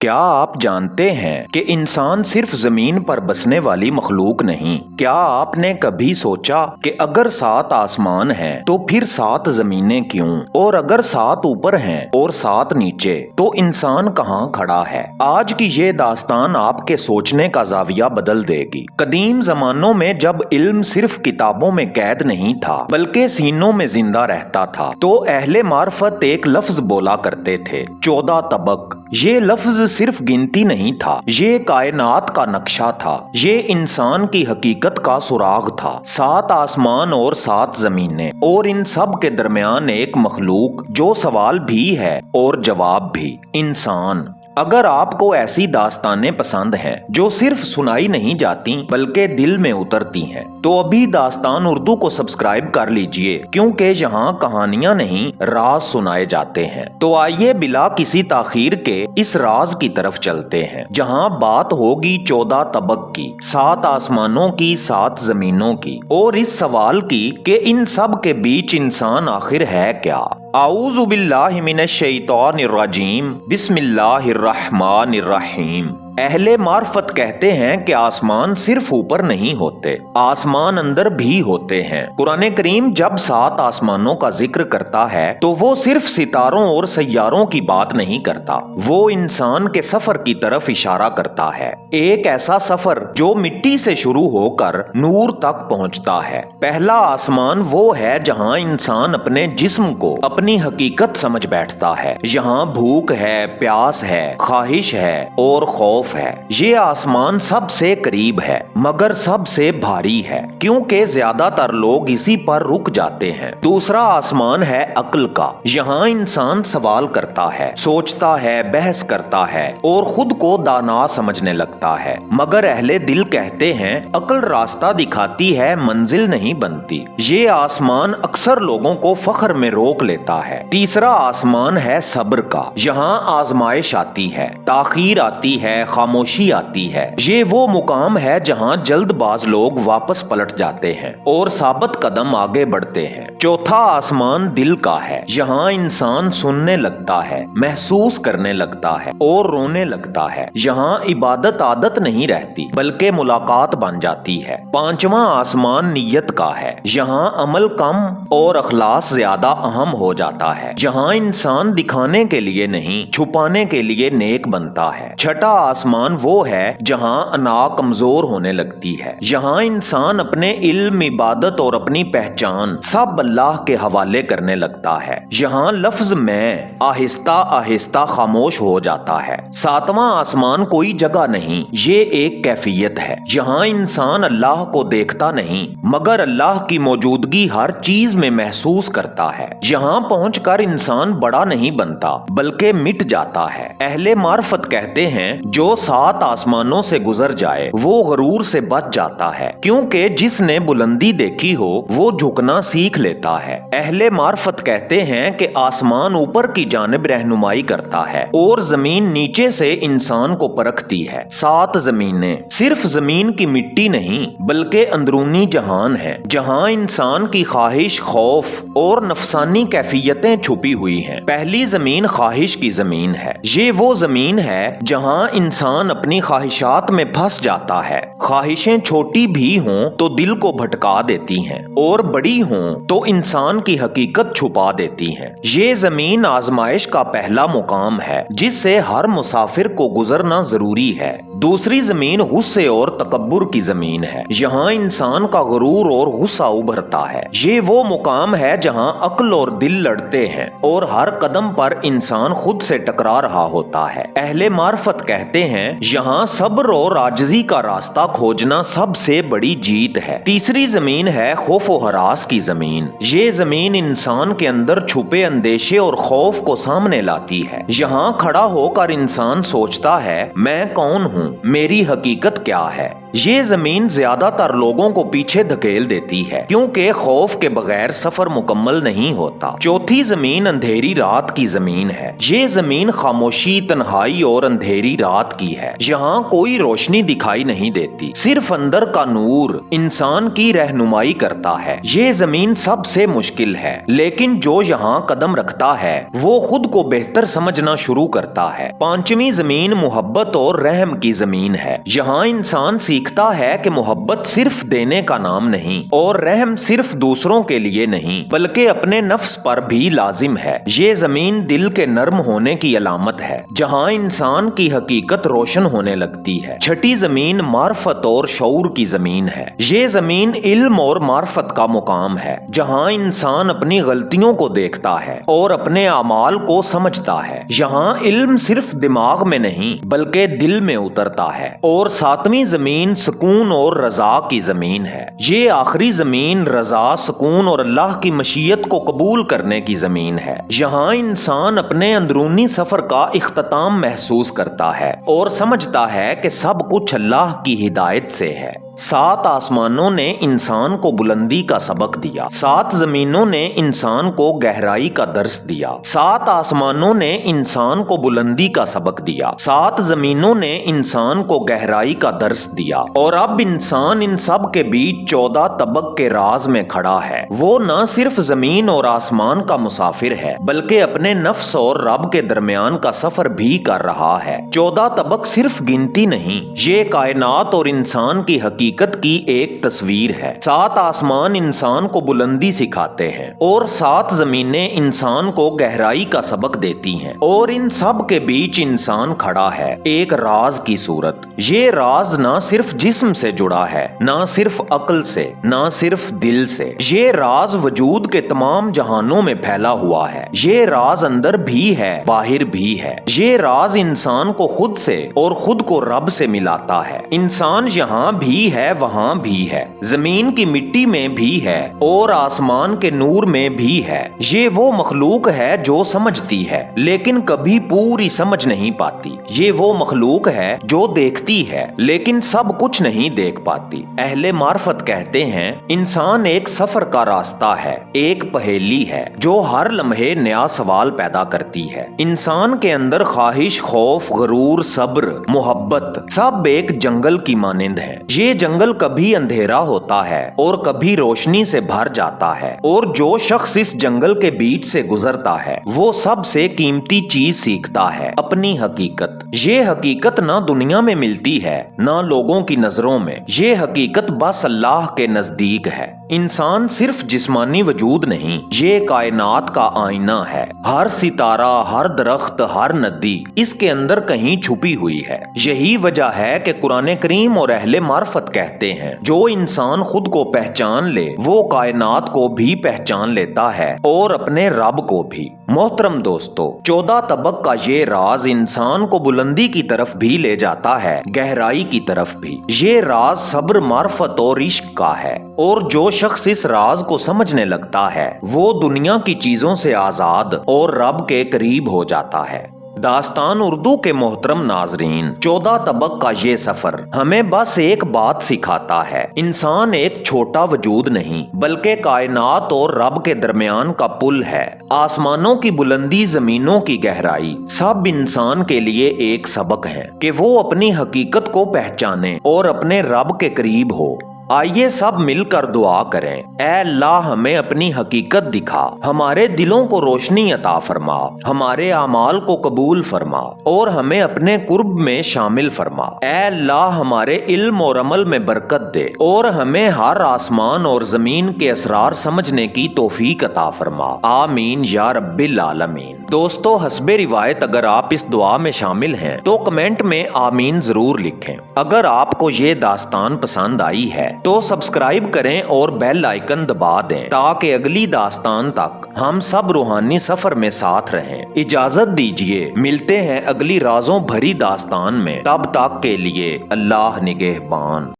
کیا آپ جانتے ہیں کہ انسان صرف زمین پر بسنے والی مخلوق نہیں؟ کیا آپ نے کبھی سوچا کہ اگر 7 آسمان ہیں تو پھر 7 زمینیں کیوں؟ اور اگر 7 اوپر ہیں اور 7 نیچے تو انسان کہاں کھڑا ہے؟ آج کی یہ داستان آپ کے سوچنے کا زاویہ بدل دے گی۔ قدیم زمانوں میں جب علم صرف کتابوں میں قید نہیں تھا بلکہ سینوں میں زندہ رہتا تھا تو اہل معرفت ایک لفظ بولا کرتے تھے: 14 طبق۔ یہ لفظ صرف گنتی نہیں تھا، یہ کائنات کا نقشہ تھا، یہ انسان کی حقیقت کا سراغ تھا۔ 7 آسمان اور 7 زمینیں، اور ان سب کے درمیان ایک مخلوق جو سوال بھی ہے اور جواب بھی: انسان۔ اگر آپ کو ایسی داستانیں پسند ہیں جو صرف سنائی نہیں جاتی بلکہ دل میں اترتی ہیں تو ابھی داستان اردو کو سبسکرائب کر لیجئے، کیونکہ یہاں کہانیاں نہیں، راز سنائے جاتے ہیں۔ تو آئیے بلا کسی تاخیر کے اس راز کی طرف چلتے ہیں جہاں بات ہوگی 14 طبق کی، 7 آسمانوں کی، 7 زمینوں کی، اور اس سوال کی کہ ان سب کے بیچ انسان آخر ہے کیا۔ اعوذ باللہ من الشیطان الرجیم، بسم اللہ الرحمن الرحیم۔ اہل معرفت کہتے ہیں کہ آسمان صرف اوپر نہیں ہوتے، آسمان اندر بھی ہوتے ہیں۔ قرآن کریم جب 7 آسمانوں کا ذکر کرتا ہے تو وہ صرف ستاروں اور سیاروں کی بات نہیں کرتا، وہ انسان کے سفر کی طرف اشارہ کرتا ہے، ایک ایسا سفر جو مٹی سے شروع ہو کر نور تک پہنچتا ہے۔ پہلا آسمان وہ ہے جہاں انسان اپنے جسم کو اپنی حقیقت سمجھ بیٹھتا ہے، یہاں بھوک ہے، پیاس ہے، خواہش ہے اور خوف ہے۔ یہ آسمان سب سے قریب ہے مگر سب سے بھاری ہے، کیونکہ زیادہ تر لوگ اسی پر رک جاتے ہیں۔ دوسرا آسمان ہے عقل کا، یہاں انسان سوال کرتا ہے، سوچتا ہے، بحث کرتا ہے اور خود کو دانا سمجھنے لگتا ہے، مگر اہل دل کہتے ہیں عقل راستہ دکھاتی ہے، منزل نہیں بنتی۔ یہ آسمان اکثر لوگوں کو فخر میں روک لیتا ہے۔ تیسرا آسمان ہے صبر کا، یہاں آزمائش آتی ہے، تاخیر آتی ہے، خاموشی آتی ہے۔ یہ وہ مقام ہے جہاں جلد باز لوگ واپس پلٹ جاتے ہیں اور ثابت قدم آگے بڑھتے ہیں۔ چوتھا آسمان دل کا ہے، یہاں انسان سننے لگتا ہے، محسوس کرنے لگتا ہے اور رونے لگتا ہے، یہاں عبادت عادت نہیں رہتی بلکہ ملاقات بن جاتی ہے۔ پانچواں آسمان نیت کا ہے، یہاں عمل کم اور اخلاص زیادہ اہم ہو جاتا ہے، جہاں انسان دکھانے کے لیے نہیں، چھپانے کے لیے نیک بنتا ہے۔ چھٹا آسمان وہ ہے جہاں انا کمزور ہونے لگتی ہے، یہاں انسان اپنے علم، عبادت اور اپنی پہچان سب اللہ کے حوالے کرنے لگتا ہے، یہاں لفظ میں آہستہ آہستہ خاموش ہو جاتا ہے۔ ساتواں آسمان کوئی جگہ نہیں، یہ ایک کیفیت ہے، یہاں انسان اللہ کو دیکھتا نہیں مگر اللہ کی موجودگی ہر چیز میں محسوس کرتا ہے، یہاں پہنچ کر انسان بڑا نہیں بنتا بلکہ مٹ جاتا ہے۔ اہل معرفت کہتے ہیں جو 7 آسمانوں سے گزر جائے وہ غرور سے بچ جاتا ہے، کیونکہ جس نے بلندی دیکھی ہو وہ جھکنا سیکھ لیتا ہے۔ اہل معرفت کہتے ہیں کہ آسمان اوپر کی جانب رہنمائی کرتا ہے اور زمین نیچے سے انسان کو پرکھتی ہے۔ 7 زمینیں صرف زمین کی مٹی نہیں بلکہ اندرونی جہان ہے، جہاں انسان کی خواہش، خوف اور نفسانی کیفیتیں چھپی ہوئی ہیں۔ پہلی زمین خواہش کی زمین ہے، یہ وہ زمین ہے جہاں انسان اپنی خواہشات میں پھنس جاتا ہے۔ خواہشیں چھوٹی بھی ہوں تو دل کو بھٹکا دیتی ہیں اور بڑی ہوں تو انسان کی حقیقت چھپا دیتی ہیں۔ یہ زمین آزمائش کا پہلا مقام ہے جس سے ہر مسافر کو گزرنا ضروری ہے۔ دوسری زمین غصے اور تکبر کی زمین ہے، یہاں انسان کا غرور اور غصہ ابھرتا ہے۔ یہ وہ مقام ہے جہاں عقل اور دل لڑتے ہیں اور ہر قدم پر انسان خود سے ٹکرا رہا ہوتا ہے۔ اہل معرفت کہتے ہیں یہاں صبر اور عاجزی کا راستہ کھوجنا سب سے بڑی جیت ہے۔ تیسری زمین ہے خوف و ہراس کی زمین، یہ زمین انسان کے اندر چھپے اندیشے اور خوف کو سامنے لاتی ہے، یہاں کھڑا ہو کر انسان سوچتا ہے میں کون ہوں، میری حقیقت کیا ہے۔ یہ زمین زیادہ تر لوگوں کو پیچھے دھکیل دیتی ہے کیونکہ خوف کے بغیر سفر مکمل نہیں ہوتا۔ چوتھی زمین اندھیری رات کی زمین ہے۔ یہ زمین خاموشی، تنہائی اور اندھیری رات کی ہے۔ یہاں کوئی روشنی دکھائی نہیں دیتی، صرف اندر کا نور انسان کی رہنمائی کرتا ہے۔ یہ زمین سب سے مشکل ہے، لیکن جو یہاں قدم رکھتا ہے وہ خود کو بہتر سمجھنا شروع کرتا ہے۔ پانچویں زمین محبت اور رحم کی زمین ہے۔ یہاں انسان سیکھتا ہے کہ محبت صرف دینے کا نام نہیں اور رحم صرف دوسروں کے لیے نہیں بلکہ اپنے نفس پر بھی لازم ہے۔ یہ زمین دل کے نرم ہونے کی علامت ہے، جہاں انسان کی حقیقت روشن ہونے لگتی ہے۔ چھٹی زمین معرفت اور شعور کی زمین ہے۔ یہ زمین علم اور معرفت کا مقام ہے، جہاں انسان اپنی غلطیوں کو دیکھتا ہے اور اپنے اعمال کو سمجھتا ہے۔ یہاں علم صرف دماغ میں نہیں بلکہ دل میں اترتا ہے۔ اور ساتویں زمین سکون اور رضا کی زمین ہے۔ یہ آخری زمین رضا، سکون اور اللہ کی مشیت کو قبول کرنے کی زمین ہے۔ یہاں انسان اپنے اندرونی سفر کا اختتام محسوس کرتا ہے اور سمجھتا ہے کہ سب کچھ اللہ کی ہدایت سے ہے۔ 7 آسمانوں نے انسان کو بلندی کا سبق دیا، 7 زمینوں نے انسان کو گہرائی کا درس دیا۔ 7 آسمانوں نے انسان کو بلندی کا سبق دیا، 7 زمینوں نے انسان کو گہرائی کا درس دیا، اور اب انسان ان سب کے بیچ 14 طبق کے راز میں کھڑا ہے۔ وہ نہ صرف زمین اور آسمان کا مسافر ہے بلکہ اپنے نفس اور رب کے درمیان کا سفر بھی کر رہا ہے۔ 14 طبق صرف گنتی نہیں، یہ کائنات اور انسان کی حقیقت کی ایک تصویر ہے۔ 7 آسمان انسان کو بلندی سکھاتے ہیں اور 7 زمینیں انسان کو گہرائی کا سبق دیتی ہیں، اور ان سب کے بیچ انسان کھڑا ہے ایک راز کی صورت۔ یہ راز نہ صرف جسم سے جڑا ہے، نہ صرف عقل سے، نہ صرف دل سے، یہ راز وجود کے تمام جہانوں میں پھیلا ہوا ہے۔ یہ راز اندر بھی ہے، باہر بھی ہے۔ یہ راز انسان کو خود سے اور خود کو رب سے ملاتا ہے۔ انسان یہاں بھی ہے، وہاں بھی ہے، زمین کی مٹی میں بھی ہے اور آسمان کے نور میں بھی ہے۔ یہ وہ مخلوق ہے جو سمجھتی ہے لیکن کبھی پوری سمجھ نہیں پاتی۔ یہ وہ مخلوق ہے جو دیکھتی ہے لیکن سب کچھ نہیں دیکھ پاتی۔ اہل معرفت کہتے ہیں انسان ایک سفر کا راستہ ہے، ایک پہیلی ہے جو ہر لمحے نیا سوال پیدا کرتی ہے۔ انسان کے اندر خواہش، خوف، غرور، صبر، محبت سب ایک جنگل کی مانند ہے۔ یہ جنگل کبھی اندھیرا ہوتا ہے اور کبھی روشنی سے بھر جاتا ہے، اور جو شخص اس جنگل کے بیچ سے گزرتا ہے وہ سب سے قیمتی چیز سیکھتا ہے، اپنی حقیقت۔ یہ حقیقت نہ دنیا میں ملتی ہے نہ لوگوں کی نظروں میں، یہ حقیقت بس اللہ کے نزدیک ہے۔ انسان صرف جسمانی وجود نہیں، یہ کائنات کا آئینہ ہے۔ ہر ستارہ، ہر درخت، ہر ندی اس کے اندر کہیں چھپی ہوئی ہے۔ یہی وجہ ہے کہ قرآن کریم اور اہل معرفت کہتے ہیں جو انسان خود کو پہچان لے وہ کائنات کو بھی پہچان لیتا ہے اور اپنے رب کو بھی۔ محترم دوستو، 14 طبق کا یہ راز انسان کو بلندی کی طرف بھی لے جاتا ہے، گہرائی کی طرف بھی۔ یہ راز صبر، معرفت اور عشق کا ہے، اور جو شخص اس راز کو سمجھنے لگتا ہے وہ دنیا کی چیزوں سے آزاد اور رب کے قریب ہو جاتا ہے۔ داستان اردو کے محترم ناظرین، 14 طبق کا یہ سفر ہمیں بس ایک بات سکھاتا ہے، انسان ایک چھوٹا وجود نہیں بلکہ کائنات اور رب کے درمیان کا پل ہے۔ آسمانوں کی بلندی، زمینوں کی گہرائی، سب انسان کے لیے ایک سبق ہے کہ وہ اپنی حقیقت کو پہچانے اور اپنے رب کے قریب ہو۔ آئیے سب مل کر دعا کریں، اے اللہ ہمیں اپنی حقیقت دکھا، ہمارے دلوں کو روشنی عطا فرما، ہمارے اعمال کو قبول فرما اور ہمیں اپنے قرب میں شامل فرما۔ اے اللہ ہمارے علم اور عمل میں برکت دے اور ہمیں ہر آسمان اور زمین کے اسرار سمجھنے کی توفیق عطا فرما، آمین یا رب العالمین۔ دوستو، حسب روایت اگر آپ اس دعا میں شامل ہیں تو کمنٹ میں آمین ضرور لکھیں۔ اگر آپ کو یہ داستان پسند آئی ہے تو سبسکرائب کریں اور بیل آئیکن دبا دیں تاکہ اگلی داستان تک ہم سب روحانی سفر میں ساتھ رہیں۔ اجازت دیجیے، ملتے ہیں اگلی رازوں بھری داستان میں، تب تک کے لیے اللہ نگہبان۔